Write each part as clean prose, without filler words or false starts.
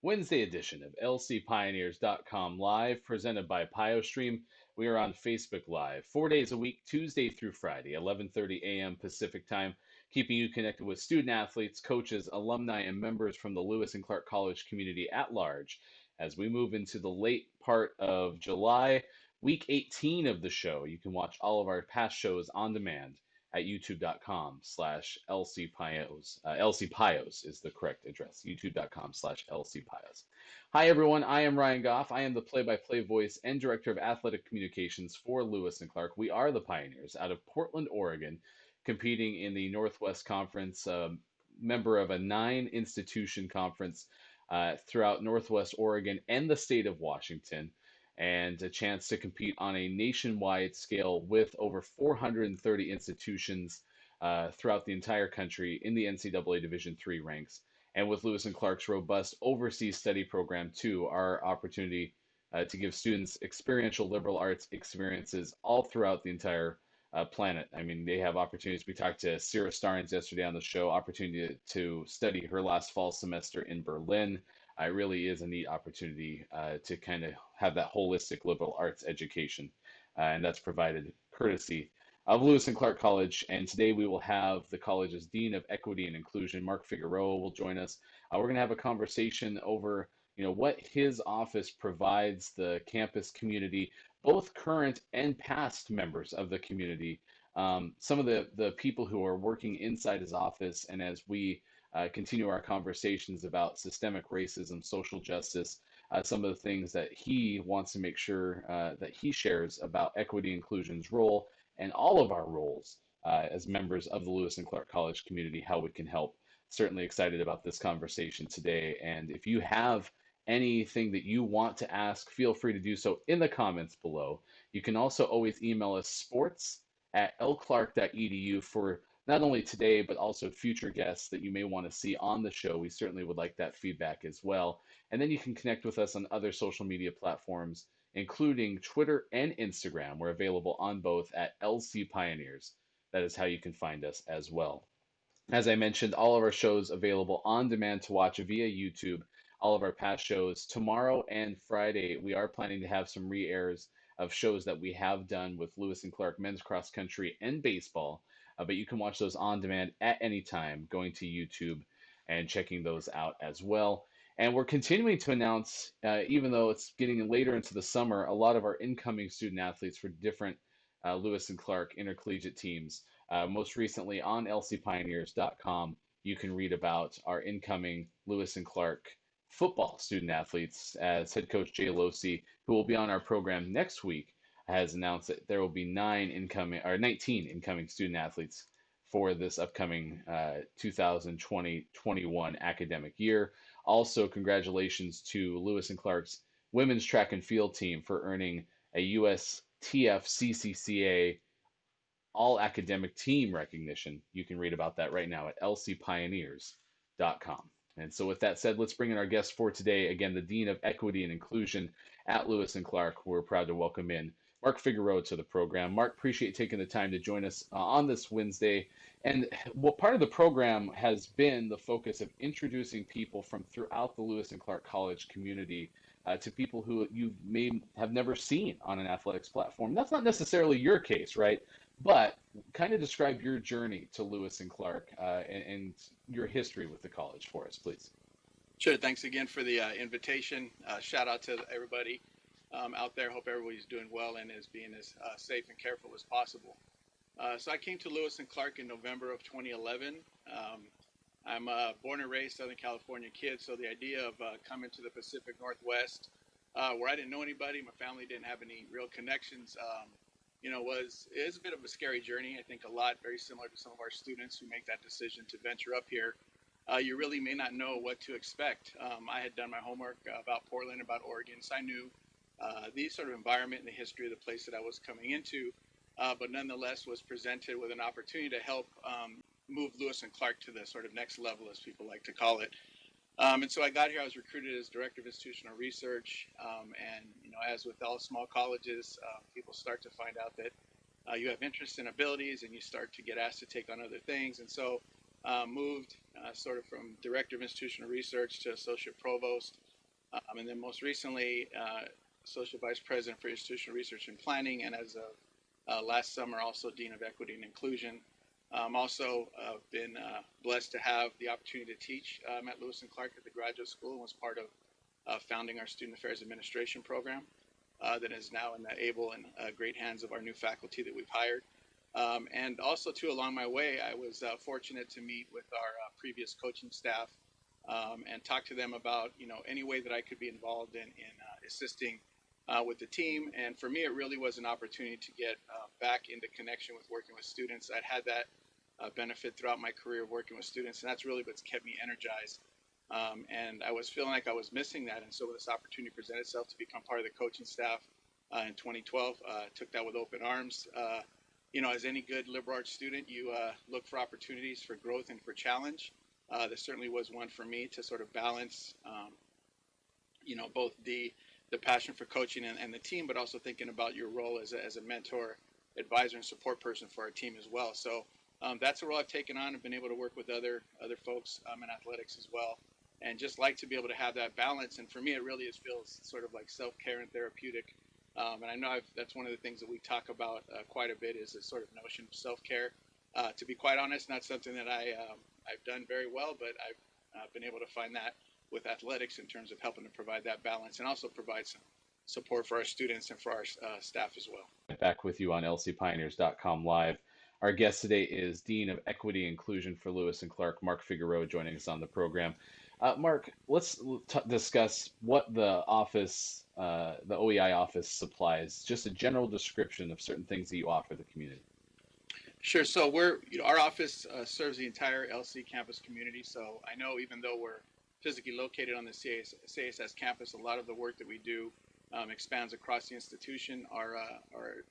Wednesday edition of lcpioneers.com Live, presented by PioStream. We are on Facebook Live 4 days a week, Tuesday through Friday, 11:30 a.m. Pacific Time, keeping you connected with student athletes, coaches, alumni, and members from the Lewis and Clark College community at large. As we move into the late part of July, week 18 of the show, you can watch all of our past shows on demand at youtube.com/lcpios. lcpios is the correct address, youtube.com/lcpios. Hi, everyone. I am Ryan Goff. I am the play-by-play voice and director of athletic communications for Lewis and Clark. We are the Pioneers out of Portland, Oregon, competing in the Northwest Conference, member of a 9-institution conference throughout Northwest Oregon and the state of Washington, and a chance to compete on a nationwide scale with over 430 institutions throughout the entire country in the NCAA Division III ranks. And with Lewis and Clark's robust overseas study program, too, our opportunity to give students experiential liberal arts experiences all throughout the entire planet. I mean, they have opportunities. We talked to Sarah Starnes yesterday on the show, opportunity to study her last fall semester in Berlin. It really is a neat opportunity to kind of have that holistic liberal arts education, and that's provided courtesy of Lewis and Clark College. And today we will have the college's Dean of Equity and Inclusion, Mark Figueroa, will join us. We're going to have a conversation over, what his office provides the campus community, both current and past members of the community. Some of the people who are working inside his office, and as we continue our conversations about systemic racism, social justice, some of the things that he wants to make sure that he shares about equity inclusion's role and all of our roles as members of the Lewis and Clark College community, how we can help. Certainly excited about this conversation today. And if you have anything that you want to ask, feel free to do so in the comments below. You can also always email us sports@lclark.edu for not only today, but also future guests that you may want to see on the show. We certainly would like that feedback as well. And then you can connect with us on other social media platforms, including Twitter and Instagram. We're available on both at LC Pioneers. That is how you can find us as well. As I mentioned, all of our shows available on demand to watch via YouTube. All of our past shows tomorrow and Friday. We are planning to have some re-airs of shows that we have done with Lewis and Clark men's cross country and baseball. But you can watch those on demand at any time, going to YouTube and checking those out as well. And we're continuing to announce, even though it's getting later into the summer, a lot of our incoming student athletes for different Lewis and Clark intercollegiate teams. Most recently on lcpioneers.com, you can read about our incoming Lewis and Clark football student athletes, as head coach Jay Losi, who will be on our program next week, has announced that there will be 19 incoming student athletes for this upcoming 2020-21 academic year. Also, congratulations to Lewis and Clark's women's track and field team for earning a USTF CCCA all academic team recognition. You can read about that right now at lcpioneers.com. And so with that said, let's bring in our guest for today. Again, the Dean of Equity and Inclusion at Lewis and Clark. We're proud to welcome in Mark Figueroa to the program. Mark, appreciate taking the time to join us on this Wednesday. And what part of the program has been the focus of introducing people from throughout the Lewis and Clark College community to people who you may have never seen on an athletics platform. That's not necessarily your case, right? But kind of describe your journey to Lewis and Clark and your history with the college for us, please. Sure. Thanks again for the invitation. Shout out to everybody out there. Hope everybody's doing well and is being as safe and careful as possible. So I came to Lewis and Clark in November of 2011. I'm a born and raised Southern California kid, so the idea of coming to the Pacific Northwest, where I didn't know anybody, my family didn't have any real connections, is a bit of a scary journey. I think a lot very similar to some of our students who make that decision to venture up here. You really may not know what to expect. I had done my homework about Portland, about Oregon, so I knew the sort of environment and the history of the place that I was coming into, but nonetheless was presented with an opportunity to help move Lewis and Clark to the sort of next level, as people like to call it. And so I got here, I was recruited as Director of Institutional Research. And, as with all small colleges, people start to find out that you have interests and abilities and you start to get asked to take on other things. And so moved sort of from Director of Institutional Research to Associate Provost. And then most recently, Associate Vice President for Institutional Research and Planning, and as of last summer, also Dean of Equity and Inclusion. Also been blessed to have the opportunity to teach at Lewis and Clark at the graduate school, and was part of founding our Student Affairs Administration program that is now in the able and great hands of our new faculty that we've hired. And also, too, along my way, I was fortunate to meet with our previous coaching staff and talk to them about, any way that I could be involved in assisting with the team. And for me, it really was an opportunity to get back into connection with working with students. I'd had that benefit throughout my career of working with students, and that's really what's kept me energized. And I was feeling like I was missing that. And so this opportunity presented itself to become part of the coaching staff in 2012. Took that with open arms. As any good liberal arts student, you look for opportunities for growth and for challenge. There certainly was one for me to sort of balance, both the passion for coaching and the team, but also thinking about your role as a mentor, advisor, and support person for our team as well. So that's a role I've taken on. I've been able to work with other folks in athletics as well, and just like to be able to have that balance. And for me, it really feels sort of like self-care and therapeutic. And I know that's one of the things that we talk about quite a bit, is this sort of notion of self-care. To be quite honest, not something that I've done very well, but I've been able to find that with athletics in terms of helping to provide that balance and also provide some support for our students and for our staff as well. Back with you on lcpioneers.com live. Our guest today is Dean of Equity and Inclusion for Lewis and Clark, Mark Figueroa, joining us on the program. Mark, let's discuss what the office, the OEI office, supplies. Just a general description of certain things that you offer the community. Sure. So our office serves the entire LC campus community. So I know, even though we're physically located on the CASS campus, a lot of the work that we do expands across the institution. Our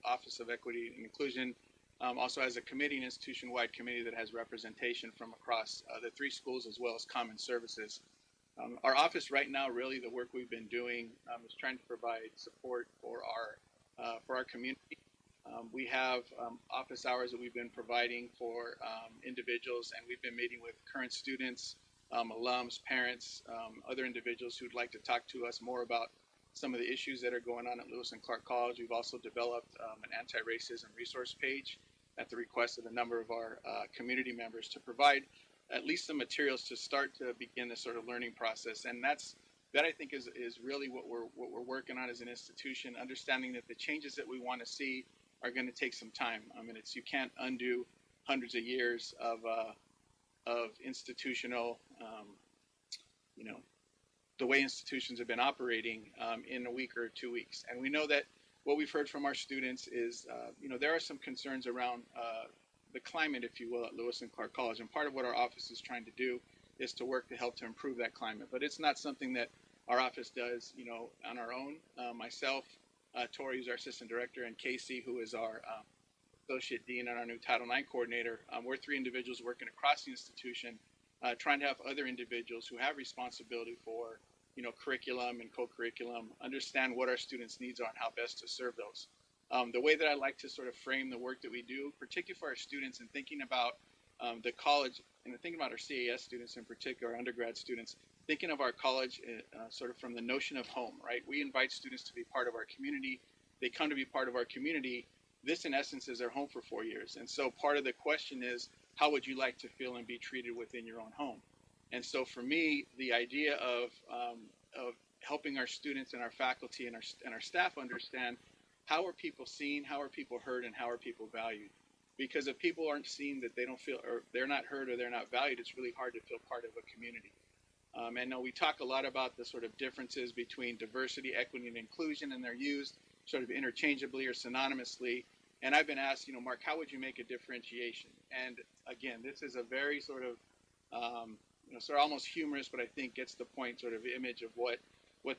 Office of Equity and Inclusion also has a committee, an institution-wide committee that has representation from across the 3 schools, as well as common services. Our office right now, really the work we've been doing is trying to provide support for our community. We have office hours that we've been providing for individuals, and we've been meeting with current students, alums, parents, other individuals who'd like to talk to us more about some of the issues that are going on at Lewis and Clark College. We've also developed an anti-racism resource page at the request of a number of our community members to provide at least some materials to start to begin this sort of learning process. And that I think is really what we're working on as an institution, understanding that the changes that we want to see are going to take some time. I mean, you can't undo hundreds of years of institutional, the way institutions have been operating in a week or 2 weeks. And we know that what we've heard from our students is, there are some concerns around the climate, if you will, at Lewis and Clark College. And part of what our office is trying to do is to work to help to improve that climate. But it's not something that our office does, on our own. Myself, Tori, who's our assistant director, and Casey, who is our associate dean and our new Title IX coordinator, we're 3 individuals working across the institution, trying to have other individuals who have responsibility for, curriculum and co-curriculum, understand what our students' needs are and how best to serve those. The way that I like to sort of frame the work that we do, particularly for our students, and thinking about the college, and thinking about our CAS students in particular, our undergrad students, thinking of our college sort of from the notion of home, right? We invite students to be part of our community. They come to be part of our community. This, in essence, is their home for 4 years. And so part of the question is, how would you like to feel and be treated within your own home? And so for me, the idea of helping our students and our faculty and our staff understand, how are people seen, how are people heard, and how are people valued? Because if people aren't seen, that they don't feel, or they're not heard, or they're not valued, it's really hard to feel part of a community. And now we talk a lot about the sort of differences between diversity, equity, and inclusion, and they're used sort of interchangeably or synonymously. And I've been asked, Mark, how would you make a differentiation? And again, this is a very sort of, sort of almost humorous, but I think gets the point sort of image of what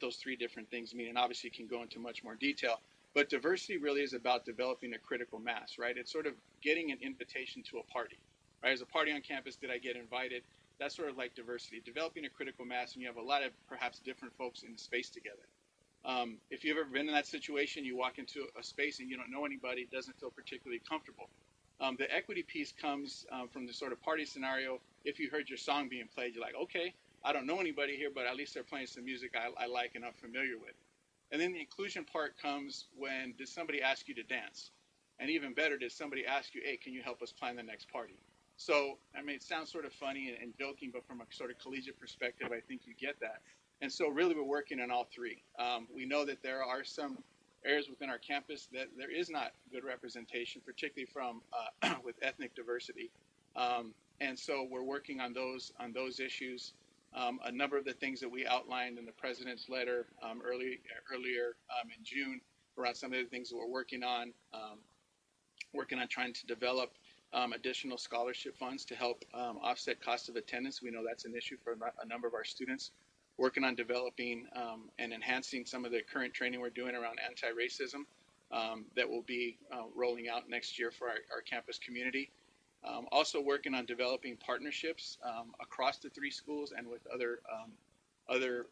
those 3 different things mean. And obviously can go into much more detail. But diversity really is about developing a critical mass, right? It's sort of getting an invitation to a party, right? As a party on campus, did I get invited? That's sort of like diversity, developing a critical mass, and you have a lot of perhaps different folks in the space together. If you've ever been in that situation, you walk into a space and you don't know anybody, it doesn't feel particularly comfortable. The equity piece comes from the sort of party scenario. If you heard your song being played, you're like, okay, I don't know anybody here, but at least they're playing some music I like and I'm familiar with. And then the inclusion part comes when did somebody ask you to dance? And even better, did somebody ask you, hey, can you help us plan the next party? So, I mean, it sounds sort of funny and joking, but from a sort of collegiate perspective, I think you get that. And so, really, we're working on all three. We know that there are some areas within our campus that there is not good representation, particularly from with ethnic diversity. And so, we're working on those issues. A number of the things that we outlined in the president's letter earlier in June around some of the things that we're working on trying to develop additional scholarship funds to help offset cost of attendance. We know that's an issue for a number of our students. Working on developing and enhancing some of the current training we're doing around anti-racism that will be rolling out next year for our campus community. Also working on developing partnerships across the three schools and with other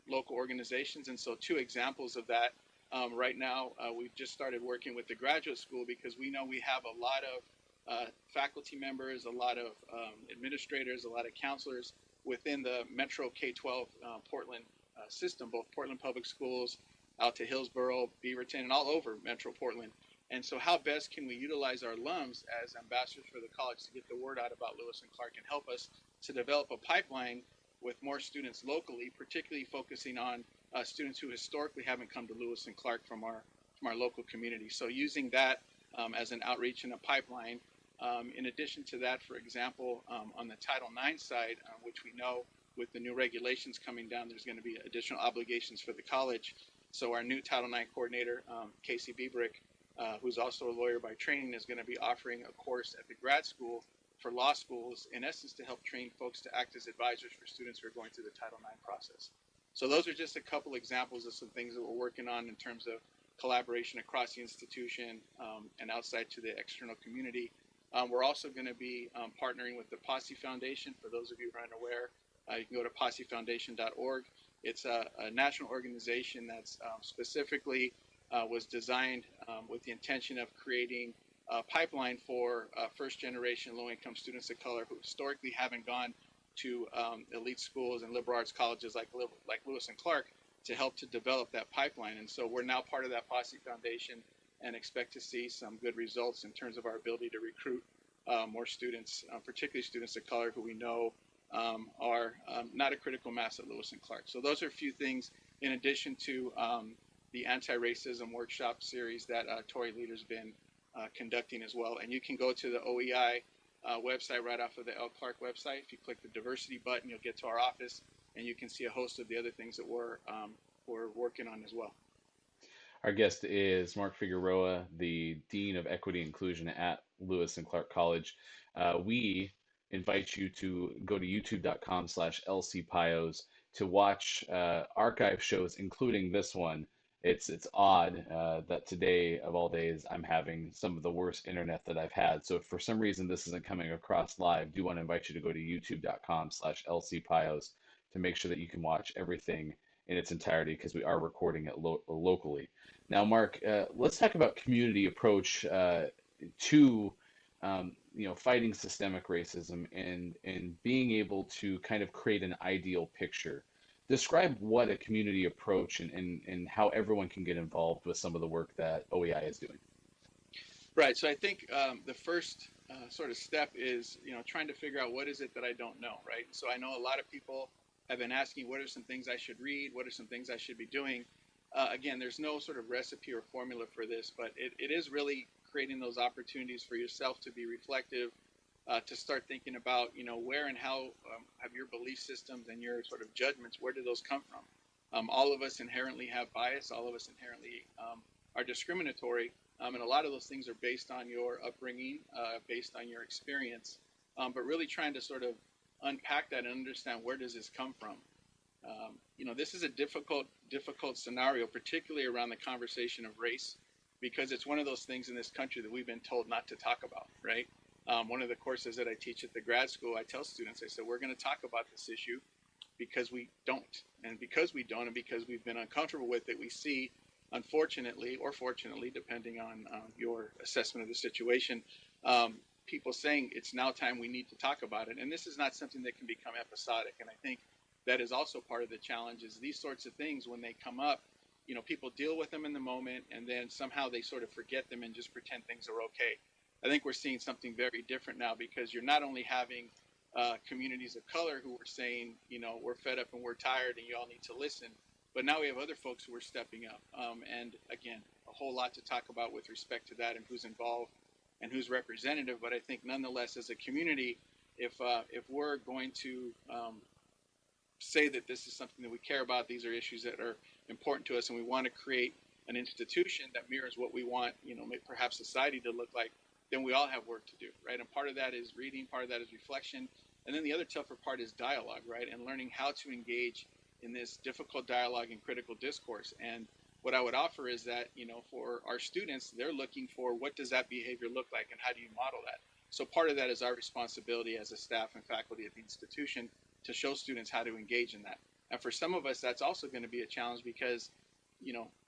local organizations. And so 2 examples of that. Right now, we've just started working with the graduate school because we know we have a lot of faculty members, a lot of administrators, a lot of counselors within the Metro K-12 Portland system, both Portland Public Schools, out to Hillsborough, Beaverton, and all over Metro Portland. And so how best can we utilize our alums as ambassadors for the college to get the word out about Lewis and Clark and help us to develop a pipeline with more students locally, particularly focusing on students who historically haven't come to Lewis and Clark from our local community. So using that as an outreach and a pipeline. In addition to that, for example, on the Title IX side, which we know with the new regulations coming down, there's going to be additional obligations for the college. So our new Title IX coordinator, Casey Biebrick, who's also a lawyer by training, is going to be offering a course at the grad school for law schools, in essence, to help train folks to act as advisors for students who are going through the Title IX process. So those are just a couple examples of some things that we're working on in terms of collaboration across the institution and outside to the external community. We're also going to be partnering with the Posse Foundation. For those of you who aren't aware, you can go to possefoundation.org. It's a national organization that's specifically was designed with the intention of creating a pipeline for first-generation low-income students of color who historically haven't gone to elite schools and liberal arts colleges like Lewis and Clark to help to develop that pipeline. And so we're now part of that Posse Foundation and expect to see some good results in terms of our ability to recruit more students, particularly students of color who we know are not a critical mass at Lewis and Clark. So those are a few things in addition to the anti-racism workshop series that Tori Leader's been conducting as well. And you can go to the OEI website right off of the L. Clark website. If you click the diversity button, you'll get to our office and you can see a host of the other things that we're working on as well. Our guest is Mark Figueroa, the Dean of Equity and Inclusion at Lewis and Clark College. We invite you to go to youtube.com/lcpios to watch archive shows, including this one. It's odd that today, of all days, I'm having some of the worst internet that I've had. So if for some reason this isn't coming across live, I do want to invite you to go to youtube.com/lcpios to make sure that you can watch everything in its entirety because we are recording it locally. Now, Mark, let's talk about community approach to fighting systemic racism and being able to kind of create an ideal picture. Describe what a community approach and how everyone can get involved with some of the work that OEI is doing. Right. So I think the first sort of step is, trying to figure out what is it that I don't know, right? So I know a lot of people have been asking, what are some things I should read? What are some things I should be doing? Again, there's no sort of recipe or formula for this, but it is really creating those opportunities for yourself to be reflective, to start thinking about, where and how have your belief systems and your sort of judgments, where do those come from? All of us inherently have bias. All of us inherently are discriminatory. And a lot of those things are based on your upbringing, based on your experience, but really trying to sort of unpack that and understand where does this come from. This is a difficult scenario, particularly around the conversation of race, because it's one of those things in this country that we've been told not to talk about, right? One of the courses that I teach at the grad school, I tell students, I said, we're going to talk about this issue because we don't. And because we don't, and because we've been uncomfortable with it, we see, unfortunately, or fortunately, depending on your assessment of the situation, people saying it's now time we need to talk about it. And this is not something that can become episodic. And I think that is also part of the challenge is these sorts of things when they come up, people deal with them in the moment and then somehow they sort of forget them and just pretend things are okay. I think we're seeing something very different now because you're not only having communities of color who are saying, we're fed up and we're tired and you all need to listen, but now we have other folks who are stepping up. And again, a whole lot to talk about with respect to that and who's involved and who's representative. But I think nonetheless, as a community, if we're going to say that this is something that we care about, these are issues that are important to us, and we want to create an institution that mirrors what we want, perhaps society to look like, then we all have work to do, right? And part of that is reading, part of that is reflection, and then the other tougher part is dialogue, right? And learning how to engage in this difficult dialogue and critical discourse. And what I would offer is that, for our students, they're looking for what does that behavior look like and how do you model that? So part of that is our responsibility as a staff and faculty at the institution to show students how to engage in that. And for some of us, that's also going to be a challenge because,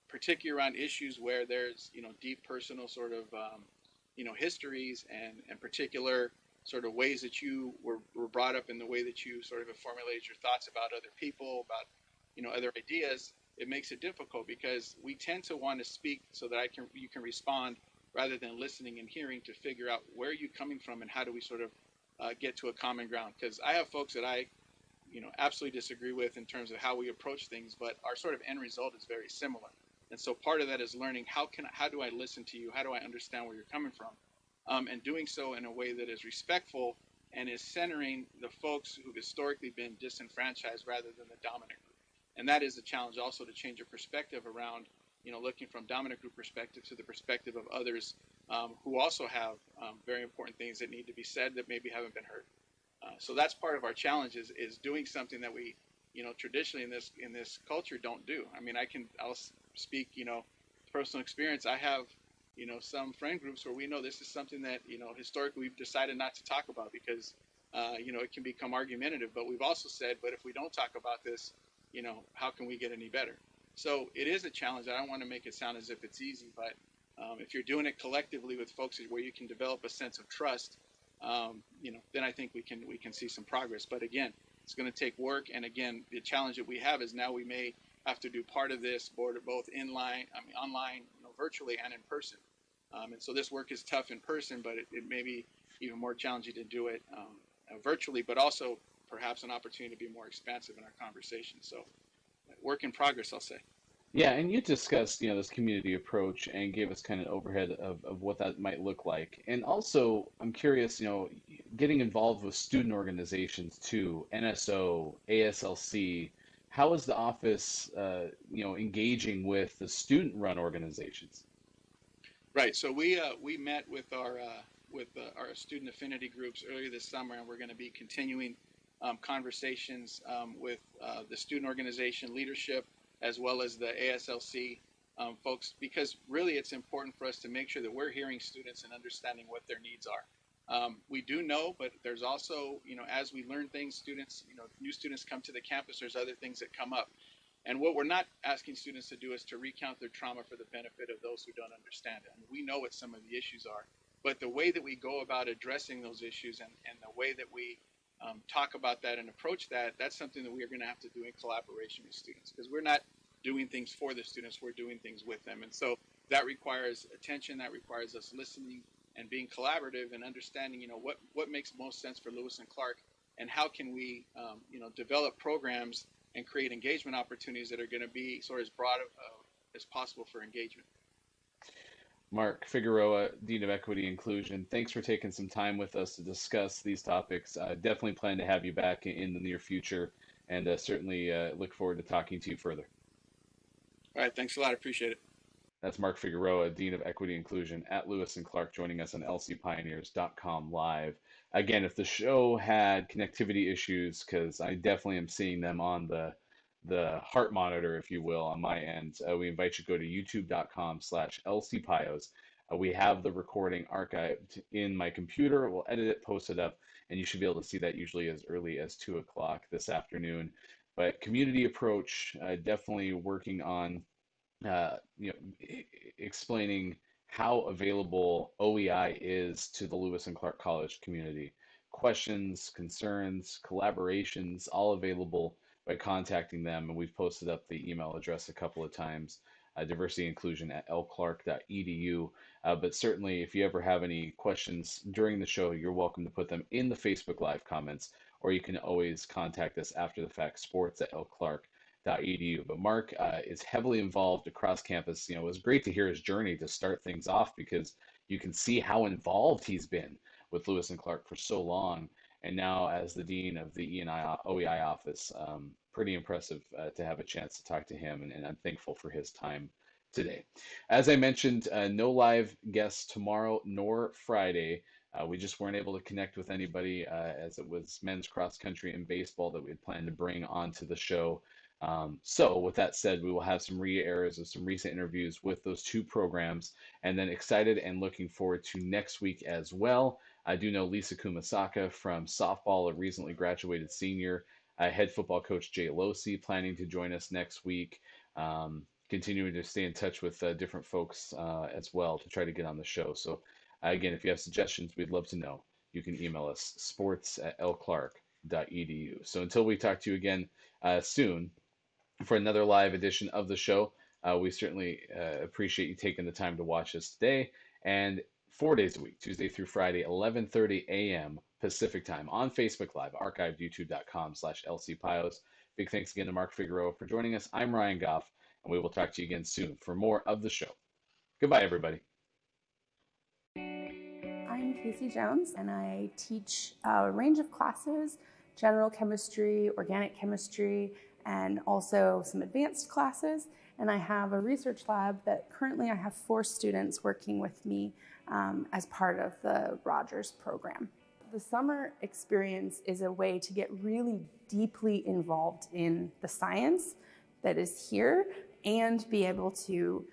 particularly around issues where there's, deep personal sort of, histories and particular sort of ways that you were brought up in the way that you sort of have formulated your thoughts about other people, about, other ideas, it makes it difficult because we tend to want to speak so that you can respond rather than listening and hearing to figure out where are you coming from and how do we sort of get to a common ground. Because I have folks that I absolutely disagree with in terms of how we approach things, but our sort of end result is very similar. And so part of that is learning how do I listen to you? How do I understand where you're coming from? And doing so in a way that is respectful and is centering the folks who've historically been disenfranchised rather than the dominant group. And that is a challenge also to change your perspective around, looking from dominant group perspective to the perspective of others who also have very important things that need to be said that maybe haven't been heard. So that's part of our challenge is doing something that we, traditionally in this culture don't do. I mean, I'll speak, personal experience. I have, some friend groups where we know this is something that, historically we've decided not to talk about because, it can become argumentative. But we've also said, but if we don't talk about this, how can we get any better? So it is a challenge. I don't want to make it sound as if it's easy, but if you're doing it collectively with folks where you can develop a sense of trust, then I think we can see some progress. But again, it's going to take work. And again, the challenge that we have is now we may have to do part of this both online, virtually and in person. And so this work is tough in person, but it may be even more challenging to do it virtually, but also perhaps an opportunity to be more expansive in our conversation. So work in progress, I'll say. Yeah, and you discussed, this community approach and gave us kind of overhead of what that might look like. And also, I'm curious, getting involved with student organizations too, NSO, ASLC, how is the office, engaging with the student-run organizations? Right. So we met with our student affinity groups earlier this summer, and we're going to be continuing conversations with the student organization leadership as well as the ASLC folks, because really it's important for us to make sure that we're hearing students and understanding what their needs are. We do know, but there's also, as we learn things, students, new students come to the campus, there's other things that come up. And what we're not asking students to do is to recount their trauma for the benefit of those who don't understand it. I mean, we know what some of the issues are, but the way that we go about addressing those issues and the way that we talk about that and approach that, that's something that we are going to have to do in collaboration with students, because we're not doing things for the students, we're doing things with them. And so that requires attention, that requires us listening and being collaborative and understanding, what makes most sense for Lewis and Clark, and how can we, develop programs and create engagement opportunities that are going to be sort of as broad as possible for engagement. Mark Figueroa, Dean of Equity Inclusion, thanks for taking some time with us to discuss these topics. Definitely plan to have you back in the near future, and certainly look forward to talking to you further. All right, thanks a lot. I appreciate it. That's Mark Figueroa, Dean of Equity Inclusion at Lewis and Clark, joining us on lcpioneers.com live. Again, if the show had connectivity issues, because I definitely am seeing them on the heart monitor, if you will, on my end, we invite you to go to youtube.com/lcpios. We have the recording archived in my computer. We'll edit it, post it up, and you should be able to see that usually as early as 2 o'clock this afternoon. But community approach, definitely working on explaining how available OEI is to the Lewis and Clark College community. Questions, concerns, collaborations, all available by contacting them. And we've posted up the email address a couple of times, diversity inclusion at lclark.edu. But certainly, if you ever have any questions during the show, you're welcome to put them in the Facebook Live comments, or you can always contact us after the fact, sports@lclark.edu. But Mark is heavily involved across campus. It was great to hear his journey to start things off, because you can see how involved he's been with Lewis and Clark for so long. And now, as the dean of the E&I OEI office, pretty impressive to have a chance to talk to him, and I'm thankful for his time today. As I mentioned, no live guests tomorrow nor Friday. We just weren't able to connect with anybody as it was men's cross country and baseball that we had planned to bring onto the show. So with that said, we will have some re-airs of some recent interviews with those two programs, and then excited and looking forward to next week as well. I do know Lisa Kumasaka from softball, a recently graduated senior, head football coach Jay Losi, planning to join us next week. Continuing to stay in touch with different folks as well to try to get on the show. So again, if you have suggestions, we'd love to know. You can email us, sports@lclark.edu. So until we talk to you again soon for another live edition of the show, we certainly appreciate you taking the time to watch us today. And 4 days a week, Tuesday through Friday, 11:30 a.m. Pacific time on Facebook Live, archived youtube.com/lcpios. Big thanks again to Mark Figueroa for joining us. I'm Ryan Goff, and we will talk to you again soon for more of the show. Goodbye, everybody. I'm Casey Jones, and I teach a range of classes: general chemistry, organic chemistry, and also some advanced classes. And I have a research lab that currently I have 4 students working with me as part of the Rogers program. The summer experience is a way to get really deeply involved in the science that is here and be able to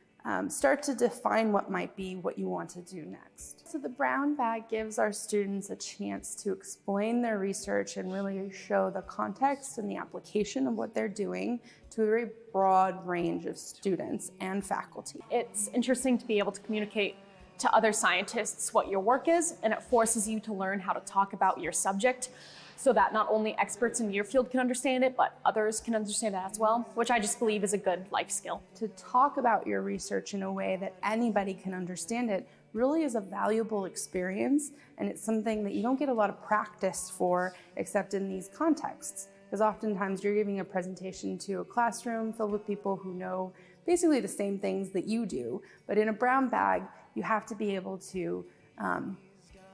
start to define what might be what you want to do next. So the brown bag gives our students a chance to explain their research and really show the context and the application of what they're doing to a very broad range of students and faculty. It's interesting to be able to communicate to other scientists what your work is, and it forces you to learn how to talk about your subject so that not only experts in your field can understand it, but others can understand it as well, which I just believe is a good life skill. To talk about your research in a way that anybody can understand it really is a valuable experience, and it's something that you don't get a lot of practice for except in these contexts. Because oftentimes you're giving a presentation to a classroom filled with people who know basically the same things that you do, but in a brown bag, you have to be able to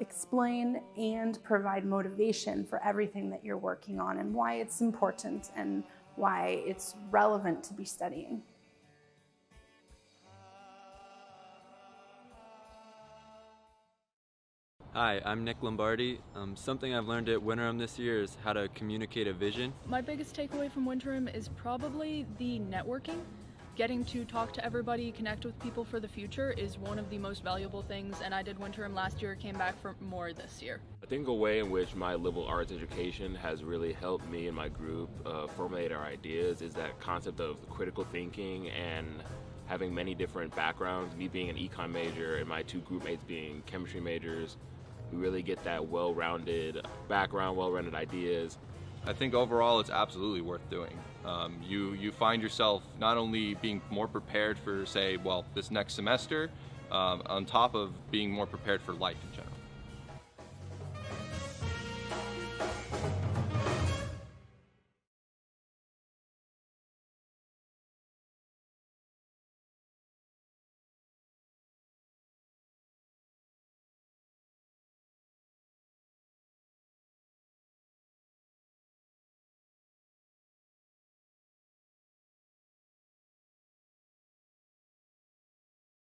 explain and provide motivation for everything that you're working on and why it's important and why it's relevant to be studying. Hi, I'm Nick Lombardi. Something I've learned at Winterim this year is how to communicate a vision. My biggest takeaway from Winterim is probably the networking. Getting to talk to everybody, connect with people for the future is one of the most valuable things, and I did Winterim last year, came back for more this year. I think a way in which my liberal arts education has really helped me and my group formulate our ideas is that concept of critical thinking and having many different backgrounds. Me being an econ major and my 2 group mates being chemistry majors, we really get that well-rounded background, well-rounded ideas. I think overall it's absolutely worth doing. You find yourself not only being more prepared for, say, this next semester, on top of being more prepared for life in general.